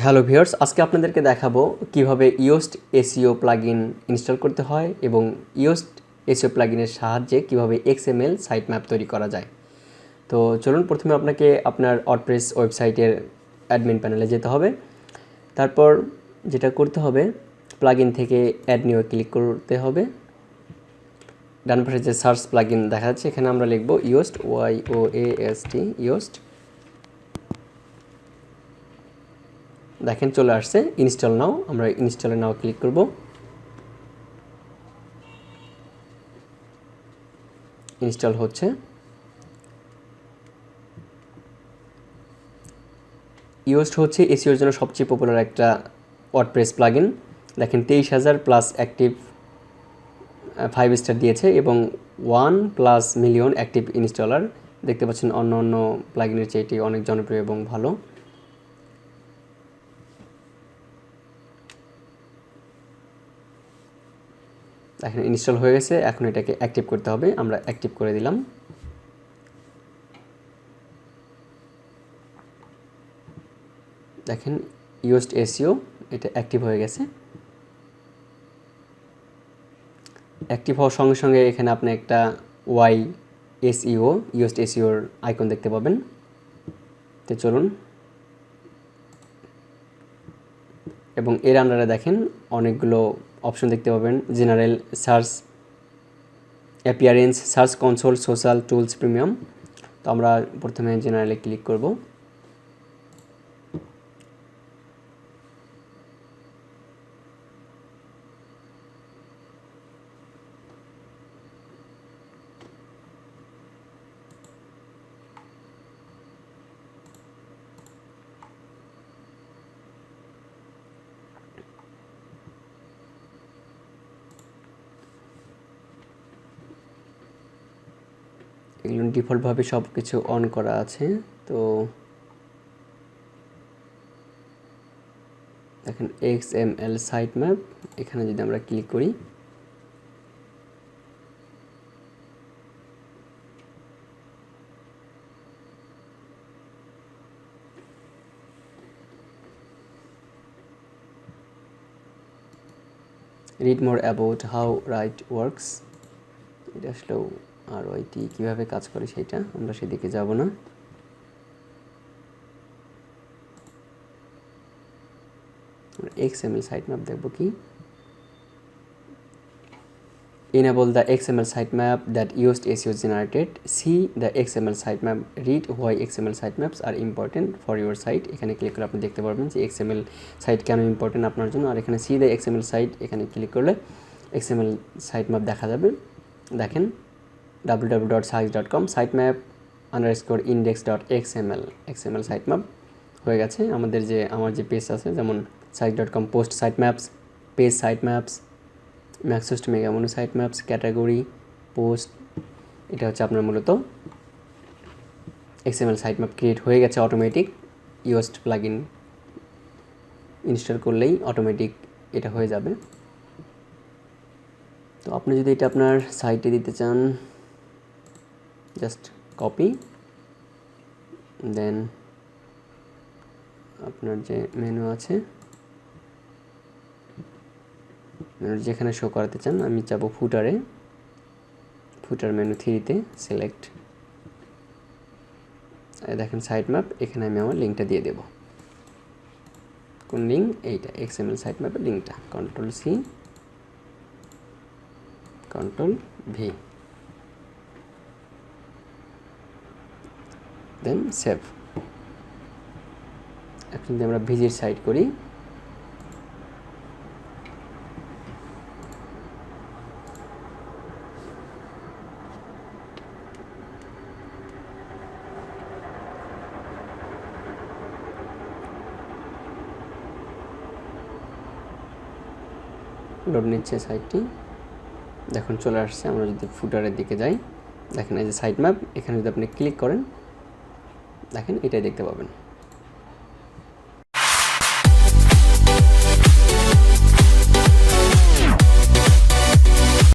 Hello viewers, আজকে আপনাদেরকে দেখাবো কিভাবে ইয়োস্ট এসইও প্লাগইন ইনস্টল করতে হয় এবং ইয়োস্ট এসইও প্লাগইনের সাহায্যে কিভাবে এক্সএমএল সাইট ম্যাপ তৈরি করা যায়। তো চলুন, প্রথমে আপনাকে আপনার ওয়ার্ডপ্রেস ওয়েবসাইটের অ্যাডমিন প্যানেলে যেতে হবে। তারপর যেটা করতে হবে, প্লাগইন থেকে অ্যাড নিউ ক্লিক করতে হবে। ডান পাশে যে সার্চ প্লাগইন দেখা যাচ্ছে, এখানে আমরা লিখব ইয়োস্ট, YOAST, ইয়োস্ট। দেখেন চলে আসছে ইনস্টল নাও। আমরা ইনস্টলে নাও ক্লিক করব। ইনস্টল হচ্ছে। ইয়োস্ট হচ্ছে এসইওর জন্য সবচেয়ে পপুলার একটা ওয়ার্ডপ্রেস প্লাগইন। দেখেন 23,000 প্লাস অ্যাক্টিভ 5 স্টার দিয়েছে এবং 1+ মিলিয়ন অ্যাক্টিভ ইনস্টলার। দেখতে পাচ্ছেন অন্য অন্য প্লাগইনের চেয়ে এটি অনেক জনপ্রিয় এবং ভালো। দেখেন ইনস্টল হয়ে গেছে, এখন এটাকে অ্যাক্টিভ করতে হবে। আমরা অ্যাক্টিভ করে দিলাম। দেখেন ইয়োস্ট এসইও এটা অ্যাক্টিভ হয়ে গেছে। অ্যাক্টিভ হওয়ার সঙ্গে সঙ্গে এখানে আপনি একটা SEO ইয়োস্ট এসইওর আইকন দেখতে পাবেন। তো চলুন, এবং এর আন্ডারে দেখেন অনেকগুলো অপশন দেখতে পাবেন। General, search, appearance, search console, social, tools, premium. তো আমরা প্রথমে জেনারেলে ক্লিক করব। এগুলো ডিফল্টভাবে সব কিছু অন করা আছে। তো দেখেন XML সাইটম্যাপ, এখানে যদি আমরা ক্লিক করি, read more about how right works. এটা আসলেও আর ওইটি কীভাবে কাজ করে সেটা আমরা সেদিকে যাব না। XML sitemap দেখব কি। Enable the XML sitemap that Yoast SEO generated. See the XML sitemap. Read why XML sitemaps are important for your site. এখানে ক্লিক করে আপনি দেখতে পারবেন যে XML সাইট কেন ইম্পর্টেন্ট আপনার জন্য। আর এখানে see the XML site, এখানে ক্লিক করলে XML sitemap দেখা যাবে। দেখেন www.cyext.com sitemap_index.xml XML sitemap হয়ে গেছে। আমার যে পেজ আছে, যেমন CyExt.com post sitemaps, page sitemaps, ম্যাক্সোস্ট মেগামোনো সাইটম্যাপস, ক্যাটাগরি, পোস্ট, এটা হচ্ছে আপনার মূলত XML সাইটম্যাপ ক্রিয়েট হয়ে গেছে অটোমেটিক। ইয়োস্ট প্লাগইন ইনস্টল করলেই অটোমেটিক এটা হয়ে যাবে। তো আপনি যদি এটা আপনার সাইটে দিতে চান, জাস্ট কপি, দেন আপনার যে মেনু আছে, যেখানে শো করাতে চান, আমি যাব ফুটারে, ফুটার মেনু 3-তে সিলেক্ট। দেখেন সাইটম্যাপ, এখানে আমি আমার লিঙ্কটা দিয়ে দেব। কোন লিঙ্ক? এইটা XML সাইটম্যাপের লিঙ্কটা। Ctrl+C, Ctrl+V, দেন সেভ। এখন যদি আমরা ভিজিট সাইট করি, লোড নিচ্ছে সাইটটি। দেখুন চলে আসছে। আমরা যদি ফুটারের দিকে যাই, দেখেন এই যে সাইটম্যাপ, এখানে যদি আপনি ক্লিক করেন, দেখেন এটাই দেখতে পাবেন।